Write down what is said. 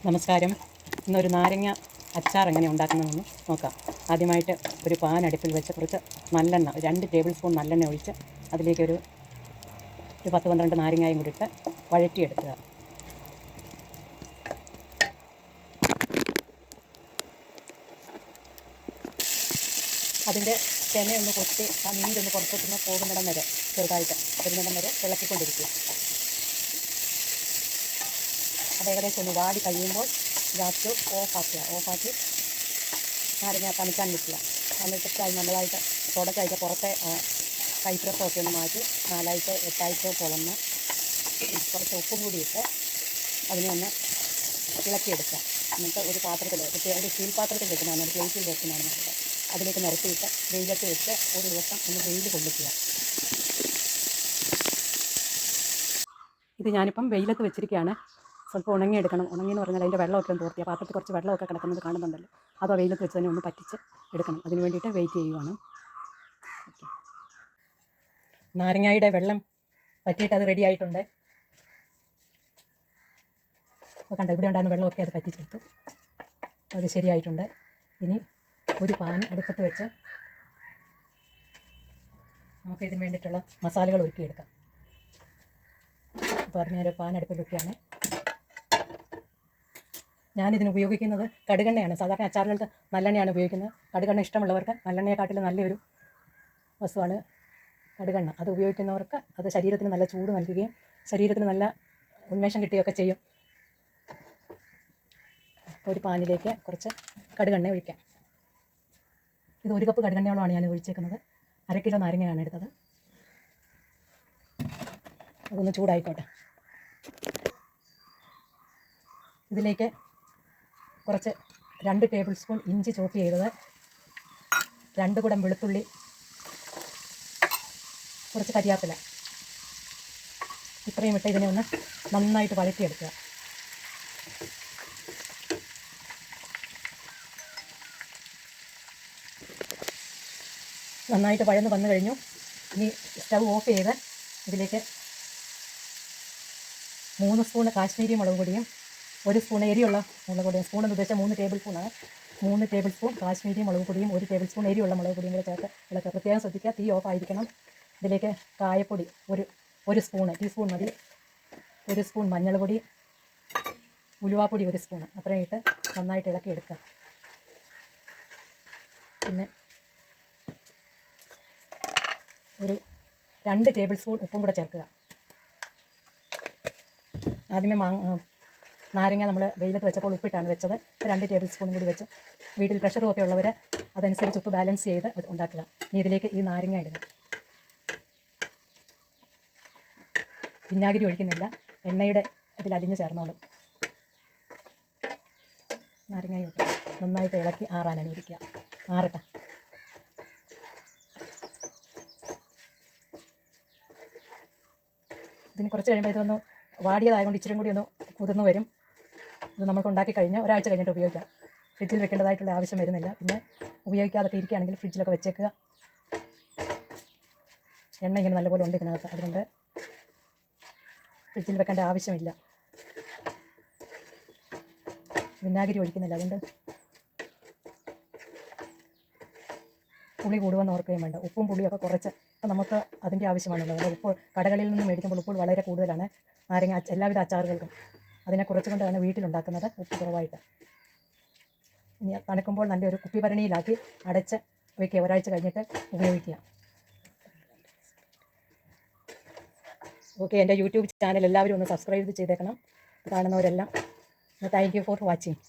നമസ്കാരം. ഇന്നൊരു നാരങ്ങ അച്ചാർ എങ്ങനെ ഉണ്ടാക്കുന്നതെന്ന് നോക്കാം. ആദ്യമായിട്ട് ഒരു പാൻ അടുപ്പിൽ വെച്ച് കുറച്ച് നല്ലെണ്ണ 2 ടേബിൾ സ്പൂൺ നല്ലെണ്ണ ഒഴിച്ച് അതിലേക്ക് ഒരു 10-12 നാരങ്ങയും കൂടി ഇട്ട് വഴറ്റിയെടുക്കുക. അതിൻ്റെ ചെനയൊന്ന് കൊത്തി ആ നീരൊന്ന് പുറത്തോട്ടൊന്ന് പോകുന്നിടം വരെ ചെറുതായിട്ട് വരുന്നിടം വരെ ഇളക്കിക്കൊണ്ടിരിക്കുക. അത് ഏകദേശം ഒന്ന് വാടി കഴിയുമ്പോൾ ഗ്യാസ് ഓഫാക്കി നാരങ്ങ തണുക്കാൻ വെക്കുക. എന്നിട്ട് അത് നല്ലതായിട്ട് തുടച്ചായിട്ട് പുറത്തെ കൈപ്രസമൊക്കെ ഒന്ന് മാറ്റി 4-8 പൊളന്ന് കുറച്ച് ഉപ്പും കൂടി ഇട്ട് അതിനെ ഒന്ന് ഇളക്കിയെടുക്കുക. എന്നിട്ട് ഒരു പാത്രത്തിൽ ഒരു സ്റ്റീൽ പാത്രത്തിൽ വെക്കുന്നതാണ്, ഒരു പ്ലേറ്റിൽ വെക്കുന്നതാണ്. അതിലേക്ക് നിരത്തിയിട്ട് വെയിലത്ത് വെച്ച് ഒരു ദിവസം ഒന്ന് വെയിൽ കൊള്ളിക്കുക. ഇത് ഞാനിപ്പം വെയിലത്ത് വെച്ചിരിക്കുകയാണ്. സ്വല്പം ഉണങ്ങിയെടുക്കണം. ഉണങ്ങിയെന്ന് പറഞ്ഞാൽ അതിൻ്റെ വെള്ളമൊക്കെ ഒന്ന് തോർത്തി. പാത്രത്തിൽ കുറച്ച് വെള്ളമൊക്കെ കിടക്കുന്നത് കാണുന്നുണ്ടല്ലോ, അതോ വെയിലത്ത് വെച്ച് തന്നെ ഒന്ന് പറ്റിച്ച് എടുക്കണം. അതിന് വേണ്ടിയിട്ട് വെയിറ്റ് ചെയ്യുവാണ്. നാരങ്ങയുടെ വെള്ളം പറ്റിയിട്ട് അത് റെഡി ആയിട്ടുണ്ട്. അപ്പോൾ കണ്ട ഇവിടെ ഉണ്ടായിരുന്ന വെള്ളമൊക്കെ അത് പറ്റിച്ചെടുത്തു. അത് ശരിയായിട്ടുണ്ട്. ഇനി ഒരു പാൻ അടുപ്പത്ത് വെച്ച് നമുക്ക് ഇതിന് വേണ്ടിയിട്ടുള്ള മസാലകൾ ഒരുക്കിയെടുക്കാം. അപ്പോൾ അതിനൊരു പാൻ അടുപ്പിൽ വെക്കുകയാണ്. ഞാനിതിന് ഉപയോഗിക്കുന്നത് കടുകെണ്ണയാണ്. സാധാരണ അച്ചാറുകൾക്ക് നല്ലെണ്ണയാണ് ഉപയോഗിക്കുന്നത്. കടുകെണ്ണ ഇഷ്ടമുള്ളവർക്ക് നല്ലെണ്ണയെക്കാട്ടിലും നല്ലൊരു വസ്തുവാണ് കടുകെണ്ണ. അത് ഉപയോഗിക്കുന്നവർക്ക് അത് ശരീരത്തിന് നല്ല ചൂട് നൽകുകയും ശരീരത്തിന് നല്ല ഉന്മേഷം കിട്ടുകയൊക്കെ ചെയ്യും. ഒരു പാനിലേക്ക് കുറച്ച് കടുകെണ്ണ ഒഴിക്കാം. ഇത് 1 കപ്പ് കടുകെണ്ണയോളമാണ് ഞാൻ ഒഴിച്ചേക്കുന്നത്. 1/2 കിലോ നാരങ്ങയാണ് എടുത്തത്. അതൊന്ന് ചൂടായിക്കോട്ടെ. ഇതിലേക്ക് കുറച്ച് 2 ടേബിൾ സ്പൂൺ ഇഞ്ചി ചോപ്പ് ചെയ്തത്, 2 കുടം വെളുത്തുള്ളി, കുറച്ച് കരിയാപ്പില, ഇത്രയും ഇട്ട് ഇതിനെ ഒന്ന് നന്നായിട്ട് വഴറ്റിയെടുക്കുക. നന്നായിട്ട് വഴന്ന് വന്നു കഴിഞ്ഞു. ഇനി സ്റ്റൗ ഓഫ് ചെയ്ത് ഇതിലേക്ക് 3 സ്പൂൺ കാശ്മീരി മുളക് പൊടിയും 1 സ്പൂൺ എരിയുള്ള മുളക് പൊടിയും, സ്പൂണെന്ന് ഉദ്ദേശിച്ചാൽ 3 ടേബിൾ സ്പൂണാണ്. 3 ടേബിൾ സ്പൂൺ കാശ്മീരി മുളക് പൊടിയും 1 ടേബിൾ സ്പൂൺ എരിയുള്ള മുളക് പൊടിയും കൂടെ ചേർത്ത് ഇളക്കുക. പ്രത്യേകം ശ്രദ്ധിക്കുക, തീ ഓഫ് ആയിരിക്കണം. ഇതിലേക്ക് കായപ്പൊടി ഒരു സ്പൂണ്, ടീസ്പൂൺ മതി. 1 സ്പൂൺ മഞ്ഞൾപ്പൊടി, ഉലുവാപ്പൊടി 1 സ്പൂൺ, അത്രയും ഇട്ട് നന്നായിട്ട് ഇളക്കിയെടുക്കുക. പിന്നെ ഒരു 2 ടേബിൾ സ്പൂൺ ഉപ്പും കൂടെ ചേർക്കുക. ആദ്യമേ നാരങ്ങ നമ്മൾ വെയിലത്ത് വെച്ചപ്പോൾ ഉപ്പിട്ടാണ് വെച്ചത്. 2 ടേബിൾ സ്പൂൺ കൂടി വെച്ച്. വീട്ടിൽ പ്രഷറും ഒക്കെ ഉള്ളവർ അതനുസരിച്ച് ഉപ്പ് ബാലൻസ് ചെയ്ത് ഉണ്ടാക്കുക. ഇനി ഇതിലേക്ക് ഈ നാരങ്ങ ഇടുക. വിനാഗിരി ഒഴിക്കുന്നില്ല, എണ്ണയുടെ ഇതിൽ അലിഞ്ഞ് ചേർന്നോളും. നാരങ്ങയും നന്നായിട്ട് ഇളക്കി ആറാനാണ് ഇരിക്കുക. ആറട്ടെ. ഇതിന് കുറച്ച് കഴിയുമ്പോൾ ഇതൊന്ന് വാടിയതായതുകൊണ്ട് ഇച്ചിരി കൂടി ഒന്ന് കുതിർന്ന് വരും. ഇത് നമുക്ക് ഉണ്ടാക്കി കഴിഞ്ഞാൽ ഒരാഴ്ച കഴിഞ്ഞിട്ട് ഉപയോഗിക്കാം. ഫ്രിഡ്ജിൽ വെക്കേണ്ടതായിട്ടുള്ള ആവശ്യം വരുന്നില്ല. പിന്നെ ഉപയോഗിക്കാതൊക്കെ ഇരിക്കുകയാണെങ്കിൽ ഫ്രിഡ്ജിലൊക്കെ വെച്ചേക്കുക. എണ്ണ ഇങ്ങനെ നല്ലപോലെ ഉണ്ട് ഇതിനകത്ത്, അതുകൊണ്ട് ഫ്രിഡ്ജിൽ വെക്കേണ്ട ആവശ്യമില്ല. വിനാഗിരി ഒഴിക്കുന്നില്ല, അതുകൊണ്ട് പുളി കൂടുമെന്ന് ഓർക്കുകയും വേണ്ട. ഉപ്പും പുളിയൊക്കെ കുറച്ച് നമുക്ക് അതിൻ്റെ ആവശ്യമാണുള്ളത്. ഉപ്പ് കടകളിൽ നിന്ന് മേടിക്കുമ്പോൾ ഉപ്പ് വളരെ കൂടുതലാണ് നാരങ്ങ എല്ലാവിധ അച്ചാറുകൾക്കും. അതിനെ കുറച്ചുകൊണ്ടാണ് വീട്ടിലുണ്ടാക്കുന്നത് ഉപ്പ് കുറവായിട്ട്. ഇനി തണുക്കുമ്പോൾ നല്ലൊരു കുപ്പിഭരണിയിലാക്കി അടച്ച് വയ്ക്കുക. ഒരാഴ്ച കഴിഞ്ഞിട്ട് ഉപയോഗിക്കുക. ഓക്കെ, എൻ്റെ യൂട്യൂബ് ചാനൽ എല്ലാവരും ഒന്ന് സബ്സ്ക്രൈബ് ചെയ്തേക്കണം, കാണുന്നവരെല്ലാം. Thank you for watching.